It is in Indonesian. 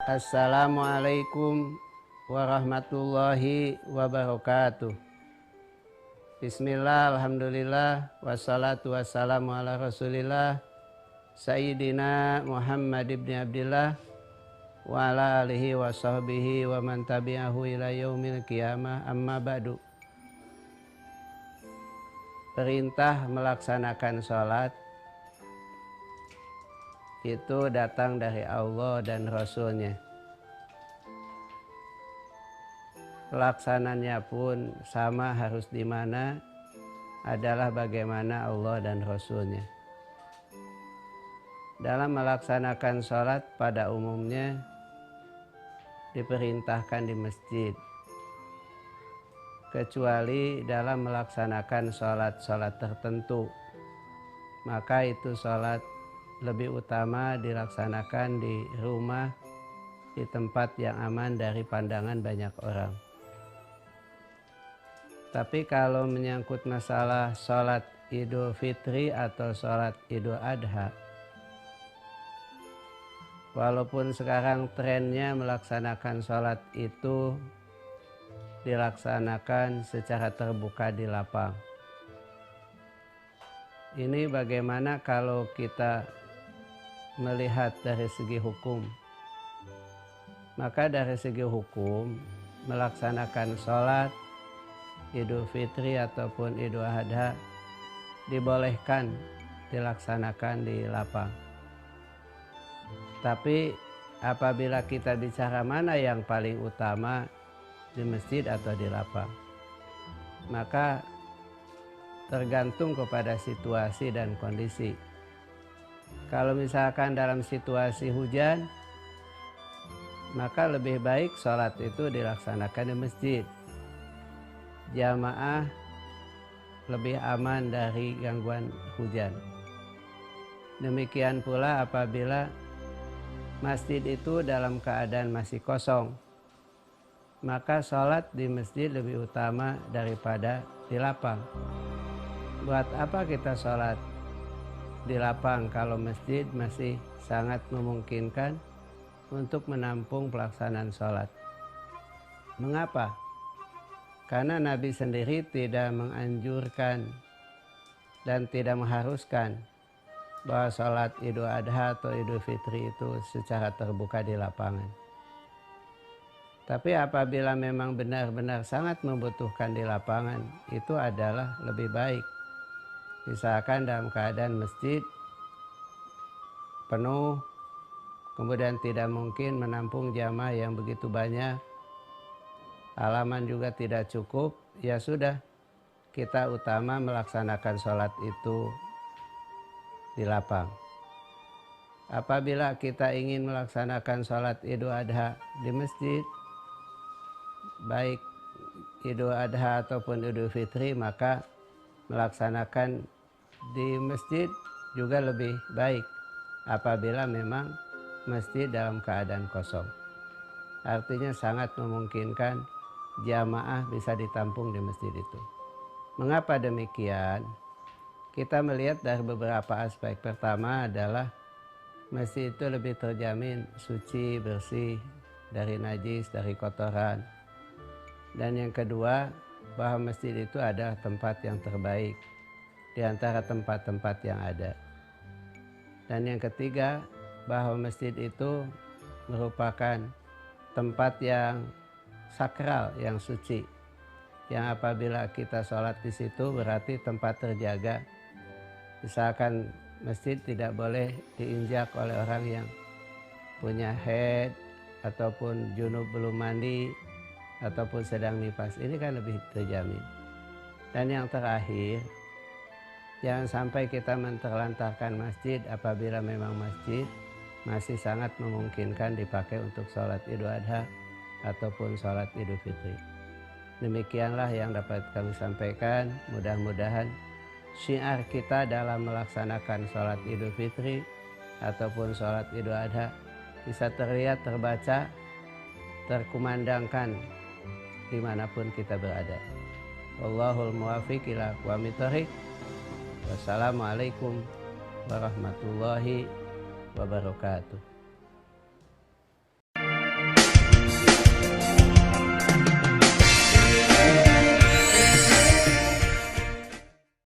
Assalamualaikum warahmatullahi wabarakatuh. Bismillah, alhamdulillah, wassalatu wassalamu ala rasulillah Sayyidina Muhammad ibn Abdillah wa ala alihi wa sahbihi wa man tabi'ahu ila yaumil qiyamah, amma ba'du. Perintah melaksanakan sholat itu datang dari Allah dan Rasulnya. Pelaksananya pun sama, harus di mana adalah bagaimana Allah dan Rasulnya. Dalam melaksanakan sholat pada umumnya diperintahkan di masjid, kecuali dalam melaksanakan sholat-sholat tertentu, maka itu sholat lebih utama dilaksanakan di rumah, di tempat yang aman dari pandangan banyak orang. Tapi kalau menyangkut masalah sholat Idul Fitri atau sholat Idul Adha, walaupun sekarang trennya melaksanakan sholat itu dilaksanakan secara terbuka di lapang. Ini bagaimana kalau kita melihat dari segi hukum? Maka dari segi hukum, melaksanakan sholat Idul Fitri ataupun Idul Adha dibolehkan dilaksanakan di lapang. Tapi apabila kita bicara mana yang paling utama, di masjid atau di lapang, maka tergantung kepada situasi dan kondisi. Kalau misalkan dalam situasi hujan, maka lebih baik sholat itu dilaksanakan di masjid. Jamaah lebih aman dari gangguan hujan. Demikian pula apabila masjid itu dalam keadaan masih kosong, maka sholat di masjid lebih utama daripada di lapang. Buat apa kita sholat di lapang kalau masjid masih sangat memungkinkan untuk menampung pelaksanaan sholat? Mengapa? Karena Nabi sendiri tidak menganjurkan dan tidak mengharuskan bahwa sholat Idul Adha atau Idul Fitri itu secara terbuka di lapangan. Tapi apabila memang benar-benar sangat membutuhkan di lapangan, itu adalah lebih baik. Misalkan dalam keadaan masjid penuh, kemudian tidak mungkin menampung jamaah yang begitu banyak, halaman juga tidak cukup, ya sudah, kita utama melaksanakan sholat itu di lapang. Apabila kita ingin melaksanakan sholat Idul Adha di masjid, baik Idul Adha ataupun Idul Fitri, maka melaksanakan di masjid juga lebih baik apabila memang masjid dalam keadaan kosong. Artinya sangat memungkinkan jamaah bisa ditampung di masjid itu. Mengapa demikian? Kita melihat dari beberapa aspek. Pertama adalah masjid itu lebih terjamin suci, bersih dari najis, dari kotoran. Dan yang kedua, bahwa masjid itu adalah tempat yang terbaik di antara tempat-tempat yang ada. Dan yang ketiga, bahwa masjid itu merupakan tempat yang sakral, yang suci, yang apabila kita sholat di situ berarti tempat terjaga. Misalkan masjid tidak boleh diinjak oleh orang yang punya haid ataupun junub belum mandi ataupun sedang nifas. Ini kan lebih terjamin. Dan yang terakhir, jangan sampai kita menterlantarkan masjid apabila memang masjid masih sangat memungkinkan dipakai untuk sholat Idul Adha ataupun sholat Idul Fitri. Demikianlah yang dapat kami sampaikan. Mudah-mudahan syiar kita dalam melaksanakan sholat Idul Fitri ataupun sholat Idul Adha bisa terlihat, terbaca, terkumandangkan dimanapun kita berada. Wallahul muwaffiq ila aqwamit thoriq. Wassalamualaikum warahmatullahi wabarakatuh.